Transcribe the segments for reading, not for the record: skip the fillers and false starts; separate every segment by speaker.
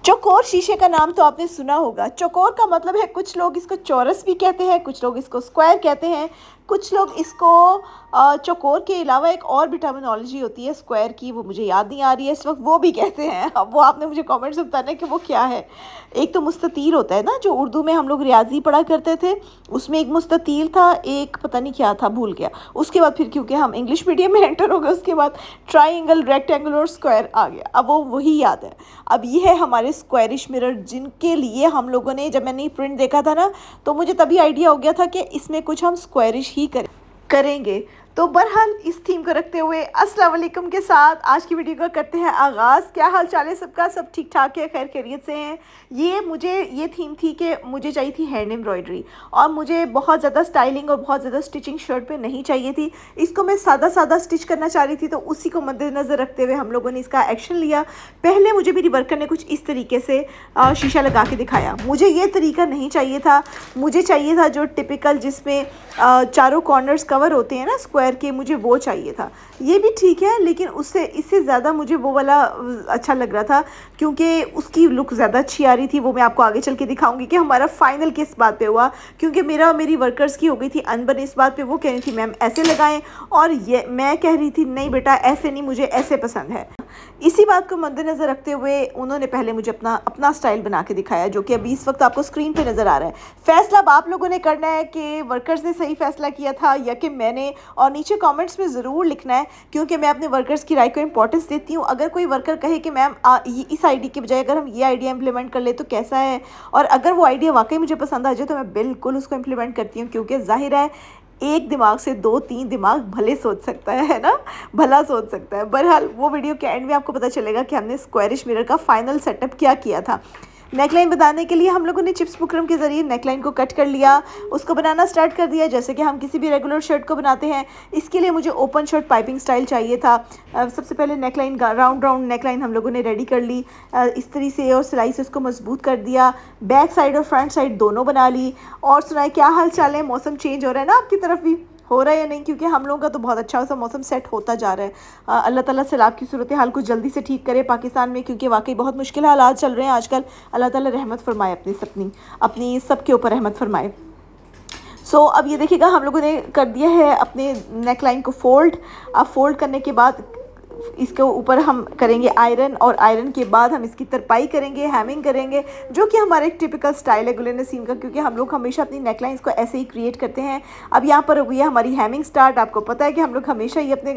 Speaker 1: चौकोर शीशे का नाम तो आपने सुना होगा। चौकोर का मतलब है, कुछ लोग इसको चौरस भी कहते हैं, कुछ लोग इसको स्क्वायर कहते हैं, कुछ लोग इसको चौकोर के अलावा एक और भी टर्मिनोलॉजी होती है स्क्वायर की, वो मुझे याद नहीं आ रही है इस वक्त, वो भी कहते हैं। अब वो आपने मुझे कमेंट्स में बताना है कि वो क्या है। एक तो मुस्ततील होता है ना, जो उर्दू में हम लोग रियाजी पढ़ा करते थे, उसमें एक मुस्ततील था, एक पता नहीं क्या था, भूल गया। उसके बाद फिर क्योंकि हम इंग्लिश मीडियम में एंटर हो गए, उसके बाद ट्राइंगल, रेक्टेंगल और स्क्वायर आ गया। अब वो वही याद है। अब ये है हमारे स्क्वायरिश मिरर, जिनके लिए हम लोगों ने, जब मैंने ये प्रिंट देखा था ना, तो मुझे तभी आइडिया हो गया था कि इसमें कुछ हम स्क्वायरिश ही करेंगे। तो बहरहाल इस थीम को रखते हुए अस्सलाम वालेकुम के साथ आज की वीडियो का करते हैं आगाज़। क्या हाल चाल है सबका? सब ठीक ठाक है, खैर खैरियत से हैं। ये थीम थी कि मुझे चाहिए थी हैंड एम्ब्रॉयडरी, और मुझे बहुत ज़्यादा स्टाइलिंग और बहुत ज़्यादा स्टिचिंग शर्ट पे नहीं चाहिए थी। इसको मैं सादा सादा स्टिच करना चाह रही थी, तो उसी को मद्देनज़र रखते हुए हम लोगों ने इसका एक्शन लिया। पहले मुझे मेरी वर्कर ने कुछ इस तरीके से शीशा लगा के दिखाया। मुझे ये तरीका नहीं चाहिए था, मुझे चाहिए था जो टिपिकल, जिसमें चारों कॉर्नर्स कवर होते हैं ना स्क्वायर के, मुझे वो चाहिए था। ये भी ठीक है, लेकिन इससे ज़्यादा मुझे वो वाला अच्छा लग रहा था, क्योंकि उसकी लुक ज़्यादा अच्छी आ रही थी। वो मैं आपको आगे चल के दिखाऊंगी कि हमारा फाइनल किस बात पे हुआ, क्योंकि मेरा और मेरी वर्कर्स की हो गई थी अनबन इस बात पे। वो कह रही थी मैम ऐसे लगाएं, और ये मैं कह रही थी नहीं बेटा ऐसे नहीं, मुझे ऐसे पसंद है। इसी बात को मद्देनज़र रखते हुए उन्होंने पहले मुझे अपना स्टाइल बना के दिखाया, जो कि अभी इस वक्त आपको स्क्रीन पे नज़र आ रहा है। फैसला अब आप लोगों ने करना है कि वर्कर्स ने सही फैसला किया था या कि मैंने, और नीचे कमेंट्स में ज़रूर लिखना है, क्योंकि मैं अपने वर्कर्स की राय को इंपॉर्टेंस देती हूँ। अगर कोई वर्कर कहे कि मैम इस आइडिया के बजाय अगर हम ये आइडिया इंप्लीमेंट कर ले तो कैसा है, और अगर वो आइडिया वाकई मुझे पसंद आ जाए तो मैं बिल्कुल उसको इंप्लीमेंट करती हूँ, क्योंकि जाहिर है एक दिमाग से 2-3 दिमाग भले सोच सकता है ना, भला सोच सकता है। बहरहाल वो वीडियो के एंड में आपको पता चलेगा कि हमने स्क्वायरिश मिरर का फाइनल सेटअप क्या किया था। नेकलाइन बनाने के लिए हम लोगों ने चिप्स बुकरम के ज़रिए नेकलाइन को कट कर लिया, उसको बनाना स्टार्ट कर दिया जैसे कि हम किसी भी रेगुलर शर्ट को बनाते हैं। इसके लिए मुझे ओपन शर्ट पाइपिंग स्टाइल चाहिए था। सबसे पहले नेकलाइन, राउंड नेकलाइन हम लोगों ने रेडी कर ली इस तरीके से, और सिलाई से उसको मजबूत कर दिया। बैक साइड और फ्रंट साइड दोनों बना ली। और सुनाए क्या हाल चाल है? मौसम चेंज हो रहा है ना आपकी तरफ भी? हो रहा है या नहीं? क्योंकि हम लोगों का तो बहुत अच्छा सा मौसम सेट होता जा रहा है। अल्लाह ताला सैलाब की सूरत हाल को जल्दी से ठीक करे पाकिस्तान में, क्योंकि वाकई बहुत मुश्किल हालात चल रहे हैं आजकल। अल्लाह ताला रहमत फरमाए, अपनी सबके ऊपर रहमत फरमाए। अब ये देखिएगा हम लोगों ने कर दिया है अपने नेक लाइन को फोल्ड। अब फोल्ड करने के बाद इसके ऊपर हम करेंगे आयरन, और आयरन के बाद हम इसकी तरपाई करेंगे, हैमिंग करेंगे, जो कि हमारा एक टिपिकल स्टाइल है गुल नसीम का, क्योंकि हम लोग हमेशा अपनी नेकलाइंस को ऐसे ही क्रिएट करते हैं। अब यहाँ पर हुई है हमारी हैमिंग स्टार्ट। आपको पता है कि हम लोग हमेशा ही अपने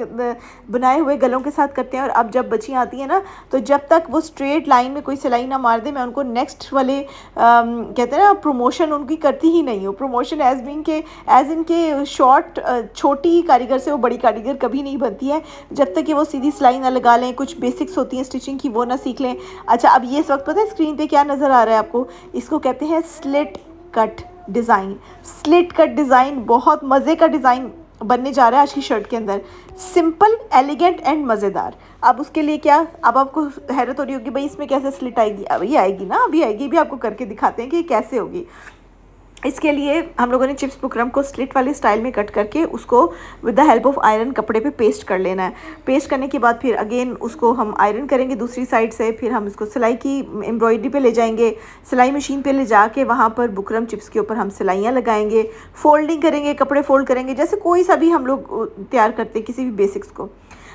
Speaker 1: बनाए हुए गलों के साथ करते हैं, और अब जब बच्चियाँ आती हैं ना, तो जब तक वो स्ट्रेट लाइन में कोई सिलाई ना मार दे, मैं उनको नेक्स्ट वाले कहते हैं ना प्रमोशन, उनकी करती ही नहीं हूँ। प्रमोशन एज इनके शॉर्ट, छोटी कारीगर से वो बड़ी कारीगर कभी नहीं बनती है, जब तक कि वो सीधी सिलाई ना लगा लें, कुछ बेसिक्स होती हैं स्टिचिंग की वो ना सीख लें। अच्छा, अब ये इस वक्त पता है स्क्रीन पे क्या नज़र आ रहा है आपको? इसको कहते हैं slit cut design. Slit cut design बहुत मज़े का डिज़ाइन बनने जा रहा है आज की शर्ट के अंदर। सिंपल, एलिगेंट एंड मज़ेदार। अब उसके लिए क्या, अब आपको हैरत हो रही होगी भाई इसमें कैसे स्लिट आएगी? अभी आएगी ना, अभी आएगी, भी आपको करके दिखाते हैं कि ये कैसे होगी। इसके लिए हम लोगों ने चिप्स बुकरम को स्लिट वाले स्टाइल में कट करके उसको with the help of iron कपड़े पे पेस्ट कर लेना है। पेस्ट करने के बाद फिर अगेन उसको हम आयरन करेंगे दूसरी साइड से। फिर हम इसको सिलाई की एम्ब्रॉयडरी पे ले जाएंगे, सिलाई मशीन पे ले जाके वहाँ पर बुकरम चिप्स के ऊपर हम सिलाइयाँ लगाएंगे, फोल्डिंग करेंगे, कपड़े फोल्ड करेंगे, जैसे कोई सा भी हम लोग तैयार करते हैं किसी भी बेसिक्स को।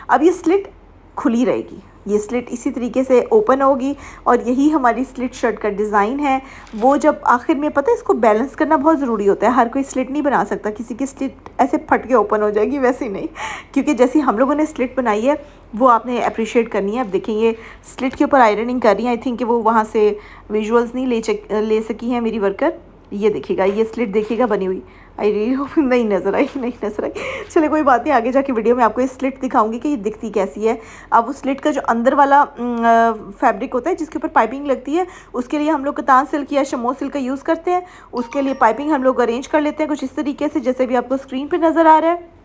Speaker 1: अब ये स्लिट खुली रहेगी, ये स्लिट इसी तरीके से ओपन होगी, और यही हमारी स्लिट शर्ट का डिज़ाइन है। वो जब आखिर में, पता है इसको बैलेंस करना बहुत ज़रूरी होता है, हर कोई स्लिट नहीं बना सकता। किसी की स्लिट ऐसे फट के ओपन हो जाएगी, वैसे ही नहीं, क्योंकि जैसी हम लोगों ने स्लिट बनाई है वो आपने अप्रिशिएट करनी है। अब देखें ये स्लिट के ऊपर आयरनिंग कर रही है। आई थिंक कि वो वहाँ से विजुअल्स नहीं ले सकी हैं मेरी वर्कर। ये देखिएगा, ये स्लिट देखिएगा बनी हुई। आई रियली होप नहीं नज़र आई। चलिए कोई बात नहीं, आगे जाके वीडियो में आपको ये स्लिट दिखाऊंगी कि ये दिखती कैसी है। अब उस स्लिट का जो अंदर वाला फैब्रिक होता है जिसके ऊपर पाइपिंग लगती है, उसके लिए हम लोग कतान सिल्क या शमो सिल्क का यूज़ करते हैं। उसके लिए पाइपिंग हम लोग अरेंज कर लेते हैं कुछ इस तरीके से, जैसे भी आपको स्क्रीन पर नज़र आ रहा है।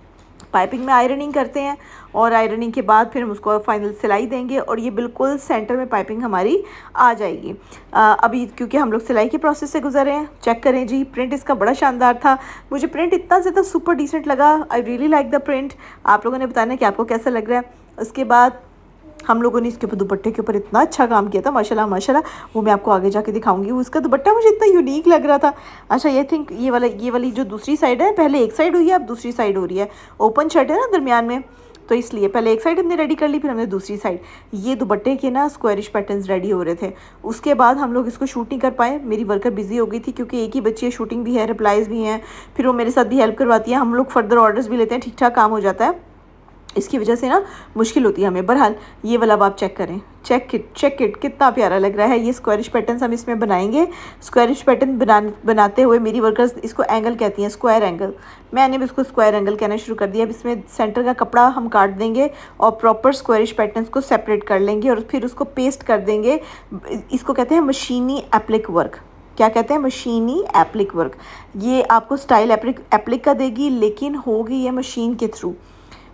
Speaker 1: पाइपिंग में आयरनिंग करते हैं, और आयरनिंग के बाद फिर हम उसको फाइनल सिलाई देंगे, और ये बिल्कुल सेंटर में पाइपिंग हमारी आ जाएगी। अभी क्योंकि हम लोग सिलाई के प्रोसेस से गुजरे हैं। चेक करें जी, प्रिंट इसका बड़ा शानदार था। मुझे प्रिंट इतना ज़्यादा सुपर डिसेंट लगा। I really like the print. आप लोगों ने बताना कि आपको कैसा लग रहा है। उसके बाद हम लोगों ने इसके ऊपर दुपट्टे के ऊपर इतना अच्छा काम किया था, माशाल्लाह माशाल्लाह। वो मैं आपको आगे जाके दिखाऊंगी। उसका दुपट्टा मुझे इतना यूनिक लग रहा था। अच्छा ये थिंक ये वाली जो दूसरी साइड है, पहले एक साइड हुई है, अब दूसरी साइड हो रही है। ओपन शर्ट है ना दरमियान में, तो इसलिए पहले एक साइड हमने रेडी कर ली, फिर हमने दूसरी साइड। ये दुपट्टे के ना स्क्वायरिश पैटर्न्स रेडी हो रहे थे। उसके बाद हम लोग इसको शूट नहीं कर पाए, मेरी वर्कर बिजी हो गई थी, क्योंकि एक ही बच्ची है, शूटिंग भी है, रिप्लाईज भी हैं, फिर वो मेरे साथ भी हेल्प करवाती है, हम लोग फर्दर ऑर्डर्स भी लेते हैं, ठीक ठाक काम हो जाता है। इसकी वजह से ना मुश्किल होती है हमें। बहरहाल ये वाला अब आप चेक करें, चेक इट कितना प्यारा लग रहा है। ये स्क्वायरिश पैटर्न्स हम इसमें बनाएंगे। स्क्वायरिश पैटर्न बनाते हुए मेरी वर्कर्स इसको एंगल कहती हैं, स्क्वायर एंगल। मैंने भी इसको स्क्वायर एंगल कहना शुरू कर दिया। अब इसमें सेंटर का कपड़ा हम काट देंगे और प्रॉपर स्क्वायरिश पैटर्न्स को सेपरेट कर लेंगे और फिर उसको पेस्ट कर देंगे। इसको कहते हैं मशीनी एप्लिक वर्क। क्या कहते हैं? मशीनी एप्लिक वर्क। ये आपको स्टाइल एप्लिक का देगी, लेकिन होगी ये मशीन के थ्रू।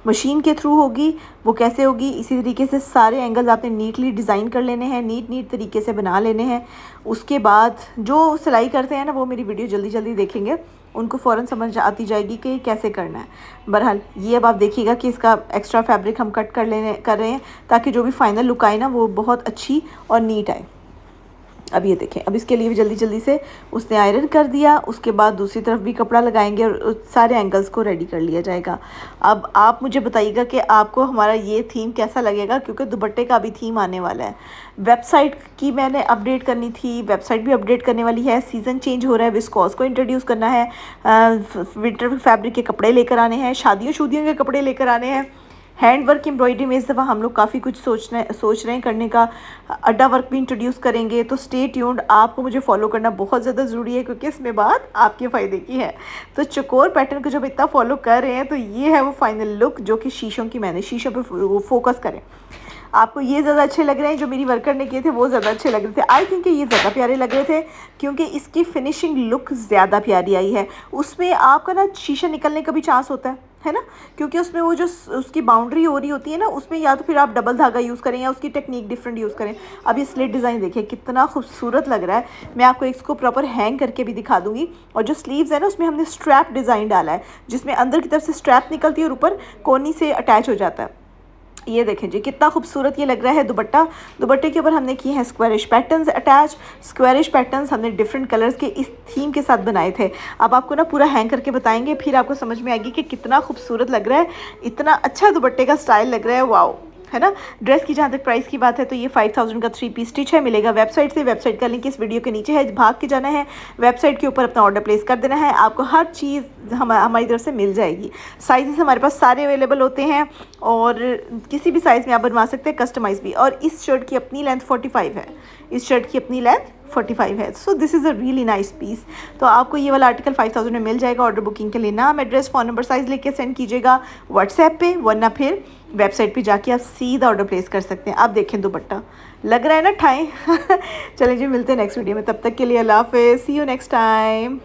Speaker 1: मशीन के थ्रू होगी। वो कैसे होगी? इसी तरीके से सारे एंगल्स आपने नीटली डिज़ाइन कर लेने हैं, नीट तरीके से बना लेने हैं। उसके बाद जो सिलाई करते हैं ना, वो मेरी वीडियो जल्दी जल्दी देखेंगे, उनको फ़ौरन समझ आती जाएगी कि कैसे करना है। बहरहाल ये अब आप देखिएगा कि इसका एक्स्ट्रा फैब्रिक हम कट कर रहे हैं, ताकि जो भी फाइनल लुक आए ना, वो बहुत अच्छी और नीट आए। अब ये देखें, अब इसके लिए भी जल्दी जल्दी से उसने आयरन कर दिया। उसके बाद दूसरी तरफ भी कपड़ा लगाएंगे और सारे एंगल्स को रेडी कर लिया जाएगा। अब आप मुझे बताइएगा कि आपको हमारा ये थीम कैसा लगेगा, क्योंकि दुपट्टे का भी थीम आने वाला है। वेबसाइट की मैंने अपडेट करनी थी, वेबसाइट भी अपडेट करने वाली है। सीज़न चेंज हो रहा है, विस्कॉस को इंट्रोड्यूस करना है, विंटर फैब्रिक के कपड़े लेकर आने हैं, शादियों के कपड़े लेकर आने हैं। हैंड वर्क एम्ब्रॉयडरी में इस दफ़ा हम लोग काफ़ी कुछ सोच रहे हैं करने का। अड्डा वर्क भी इंट्रोड्यूस करेंगे, तो स्टे ट्यून्ड। आपको मुझे फॉलो करना बहुत ज़्यादा ज़रूरी है, क्योंकि इसमें बात आपके फ़ायदे की है। तो चकोर पैटर्न को जब इतना फॉलो कर रहे हैं, तो ये है वो फाइनल लुक, जो कि शीशों पर फोकस करें। आपको ये ज़्यादा अच्छे लग रहे हैं, जो मेरी वर्कर ने किए थे वो ज़्यादा अच्छे लग रहे थे। आई थिंक ये ज़्यादा प्यारे लग रहे थे, क्योंकि इसकी फिनिशिंग लुक ज़्यादा प्यारी आई है। उसमें आपका ना शीशा निकलने का भी चांस होता है ना, क्योंकि उसमें वो जो उसकी बाउंड्री हो रही होती है ना, उसमें या तो फिर आप डबल धागा यूज़ करें या उसकी टेक्निक डिफरेंट यूज़ करें। अब ये स्लिट डिज़ाइन देखिए कितना खूबसूरत लग रहा है। मैं आपको इसको प्रॉपर हैंग करके भी दिखा दूँगी। और जो स्लीव्स है ना, उसमें हमने स्ट्रैप डिज़ाइन डाला है, जिसमें अंदर की तरफ से स्ट्रैप निकलती है और ऊपर कोनी से अटैच हो जाता है। ये देखें जी कितना खूबसूरत ये लग रहा है दुपट्टा। दुपट्टे के ऊपर हमने किए हैं squarish patterns attach. Squarish patterns हमने डिफरेंट कलर्स के इस थीम के साथ बनाए थे। अब आपको ना पूरा हैंग करके बताएंगे, फिर आपको समझ में आएगी कि कितना खूबसूरत लग रहा है। इतना अच्छा दुपट्टे का स्टाइल लग रहा है, वाओ, है ना। ड्रेस की जहाँ तक प्राइस की बात है, तो ये 5000 का 3 पीस स्टिच है, मिलेगा वेबसाइट से। वेबसाइट का लिंक इस वीडियो के नीचे है, भाग के जाना है वेबसाइट के ऊपर, अपना ऑर्डर प्लेस कर देना है। आपको हर चीज़ हमारी तरफ से मिल जाएगी। साइज़ हमारे पास सारे अवेलेबल होते हैं, और किसी भी साइज़ में आप बनवा सकते हैं, कस्टमाइज़ भी। और इस शर्ट की अपनी लेंथ 45 है, इस शर्ट की अपनी लेंथ 45 है। So this is a really nice piece. तो आपको ये वाला आर्टिकल 5000 में मिल जाएगा। ऑर्डर बुकिंग के लिए नाम, एड्रेस, फ़ोन नंबर, साइज़ लेके सेंड कीजिएगा व्हाट्सएप पे, वरना फिर वेबसाइट पे जाके आप सीधा ऑर्डर प्लेस कर सकते हैं। आप देखें दुपट्टा लग रहा है ना ठाई। चलें जी, मिलते हैं नेक्स्ट वीडियो में। तब तक के लिए अल्लाह हाफ़िज़, सी यू नेक्स्ट टाइम।